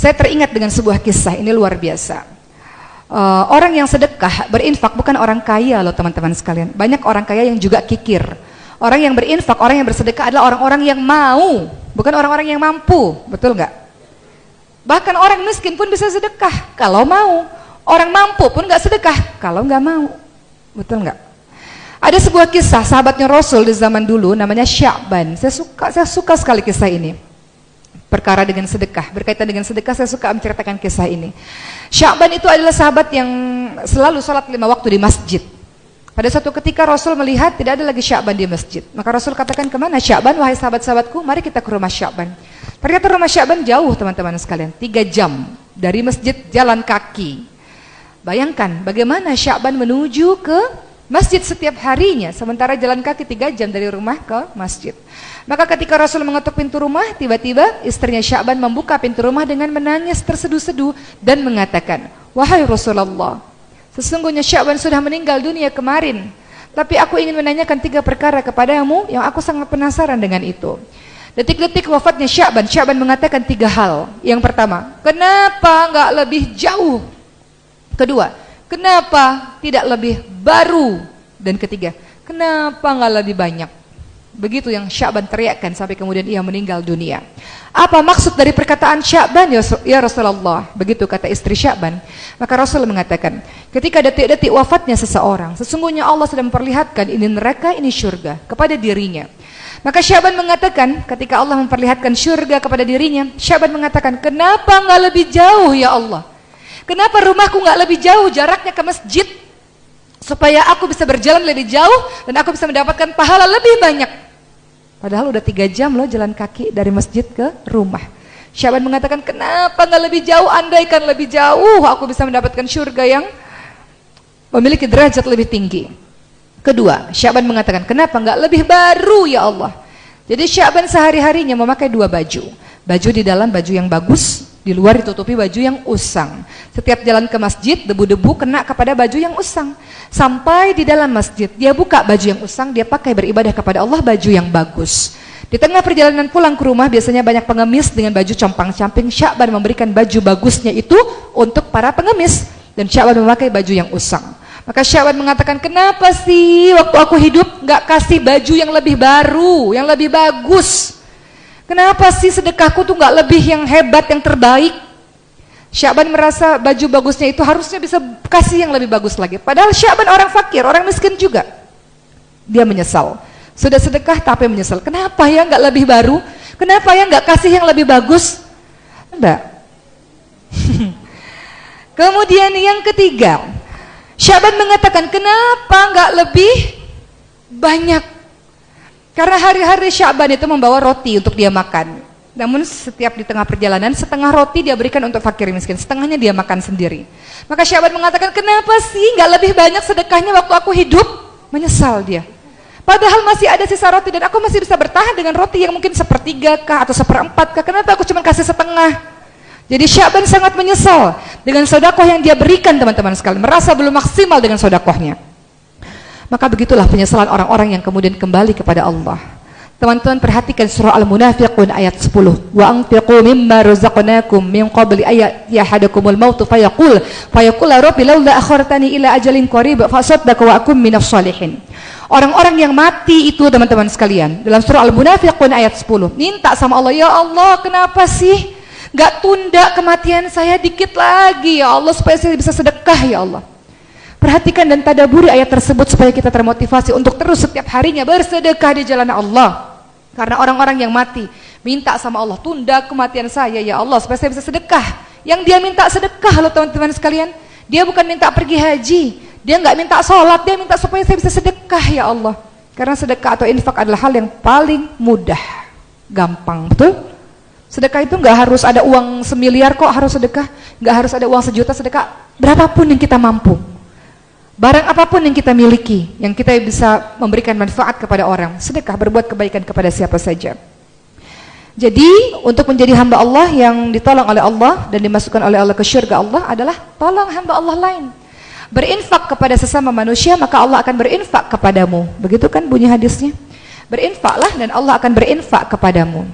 Saya teringat dengan sebuah kisah, ini luar biasa. Orang yang sedekah, berinfak bukan orang kaya loh teman-teman sekalian. Banyak orang kaya yang juga kikir. Orang yang berinfak, orang yang bersedekah adalah orang-orang yang mau, bukan orang-orang yang mampu. Betul nggak? Bahkan orang miskin pun bisa sedekah kalau mau. Orang mampu pun nggak sedekah kalau nggak mau. Betul nggak? Ada sebuah kisah sahabatnya Rasul di zaman dulu namanya Sya'ban. Saya suka sekali kisah ini. Perkara dengan sedekah, berkaitan dengan sedekah, saya suka menceritakan kisah ini. Sya'ban itu adalah sahabat yang selalu sholat 5 waktu di masjid. Pada suatu ketika Rasul melihat tidak ada lagi Sya'ban di masjid. Maka Rasul katakan, kemana Sya'ban wahai sahabat-sahabatku, mari kita ke rumah Sya'ban. Ternyata rumah Sya'ban jauh teman-teman sekalian, 3 jam dari masjid jalan kaki. Bayangkan bagaimana Sya'ban menuju ke masjid setiap harinya, sementara jalan kaki 3 jam dari rumah ke masjid. Maka ketika Rasul mengetuk pintu rumah, tiba-tiba istrinya Sya'ban membuka pintu rumah dengan menangis terseduh-seduh dan mengatakan, wahai Rasulullah, sesungguhnya Sya'ban sudah meninggal dunia kemarin, tapi aku ingin menanyakan 3 perkara kepadamu yang aku sangat penasaran dengan itu. Detik-detik wafatnya Sya'ban, Sya'ban mengatakan 3 hal. Yang pertama, kenapa enggak lebih jauh? Kedua, kenapa tidak lebih baru? Dan ketiga, kenapa enggak lebih banyak? Begitu yang Sya'ban teriakkan sampai kemudian ia meninggal dunia. Apa maksud dari perkataan Sya'ban ya Rasulullah? Begitu kata istri Sya'ban. Maka Rasul mengatakan, ketika detik-detik wafatnya seseorang, sesungguhnya Allah sedang memperlihatkan ini neraka, ini syurga kepada dirinya. Maka Sya'ban mengatakan, ketika Allah memperlihatkan syurga kepada dirinya, Sya'ban mengatakan, kenapa enggak lebih jauh ya Allah? Kenapa rumahku enggak lebih jauh jaraknya ke masjid? Supaya aku bisa berjalan lebih jauh dan aku bisa mendapatkan pahala lebih banyak. Padahal udah 3 jam loh jalan kaki dari masjid ke rumah. Sya'ban mengatakan, kenapa nggak lebih jauh? Andaikan lebih jauh, aku bisa mendapatkan surga yang memiliki derajat lebih tinggi. Kedua, Sya'ban mengatakan, kenapa nggak lebih baru ya Allah? Jadi Sya'ban sehari-harinya memakai 2 baju. Baju di dalam baju yang bagus, di luar ditutupi baju yang usang. Setiap jalan ke masjid, debu-debu kena kepada baju yang usang. Sampai di dalam masjid, dia buka baju yang usang, dia pakai beribadah kepada Allah baju yang bagus. Di tengah perjalanan pulang ke rumah, biasanya banyak pengemis dengan baju compang-camping. Sya'ban memberikan baju bagusnya itu untuk para pengemis. Dan Sya'ban memakai baju yang usang. Maka Sya'ban mengatakan, kenapa sih waktu aku hidup gak kasih baju yang lebih baru, yang lebih bagus? Kenapa sih sedekahku tuh gak lebih yang hebat, yang terbaik? Sya'ban merasa baju bagusnya itu harusnya bisa kasih yang lebih bagus lagi. Padahal Sya'ban orang fakir, orang miskin juga. Dia menyesal. Sudah sedekah tapi menyesal. Kenapa ya gak lebih baru? Kenapa ya gak kasih yang lebih bagus? Enggak. Kemudian yang ketiga, Sya'ban mengatakan, kenapa gak lebih banyak? Karena hari-hari Sya'ban itu membawa roti untuk dia makan. Namun setiap di tengah perjalanan, setengah roti dia berikan untuk fakir miskin, setengahnya dia makan sendiri. Maka Sya'ban mengatakan, kenapa sih nggak lebih banyak sedekahnya waktu aku hidup? Menyesal dia. Padahal masih ada sisa roti dan aku masih bisa bertahan dengan roti yang mungkin 1/3 kah atau 1/4 kah? Kenapa aku cuma kasih setengah? Jadi Sya'ban sangat menyesal dengan sedekah yang dia berikan teman-teman sekalian, merasa belum maksimal dengan sedekahnya. Maka begitulah penyesalan orang-orang yang kemudian kembali kepada Allah. Teman-teman perhatikan surah Al-Munafiqun ayat 10. Wa anfiqu mimma razaqnakum min qabli ayati ahadakumul maut fayaqul rabbi laula akhartani ila ajalin qarib fasaddaq wa akum minas shalihin. Orang-orang yang mati itu teman-teman sekalian, dalam surah Al-Munafiqun ayat 10, minta sama Allah, ya Allah, kenapa sih enggak tunda kematian saya dikit lagi ya Allah supaya saya bisa sedekah ya Allah. Perhatikan dan tadaburi ayat tersebut supaya kita termotivasi untuk terus setiap harinya bersedekah di jalan Allah. Karena orang-orang yang mati minta sama Allah, tunda kematian saya ya Allah supaya saya bisa sedekah. Yang dia minta sedekah loh teman-teman sekalian. Dia bukan minta pergi haji, dia nggak minta sholat, dia minta supaya saya bisa sedekah ya Allah. Karena sedekah atau infak adalah hal yang paling mudah, gampang, betul? Sedekah itu nggak harus ada uang 1 miliar kok harus sedekah, nggak harus ada uang 1 juta sedekah, berapapun yang kita mampu. Barang apapun yang kita miliki, yang kita bisa memberikan manfaat kepada orang, sedekah, berbuat kebaikan kepada siapa saja. Jadi untuk menjadi hamba Allah yang ditolong oleh Allah dan dimasukkan oleh Allah ke syurga Allah adalah tolong hamba Allah lain. Berinfak kepada sesama manusia, maka Allah akan berinfak kepadamu. Begitu kan bunyi hadisnya? Berinfaklah dan Allah akan berinfak kepadamu.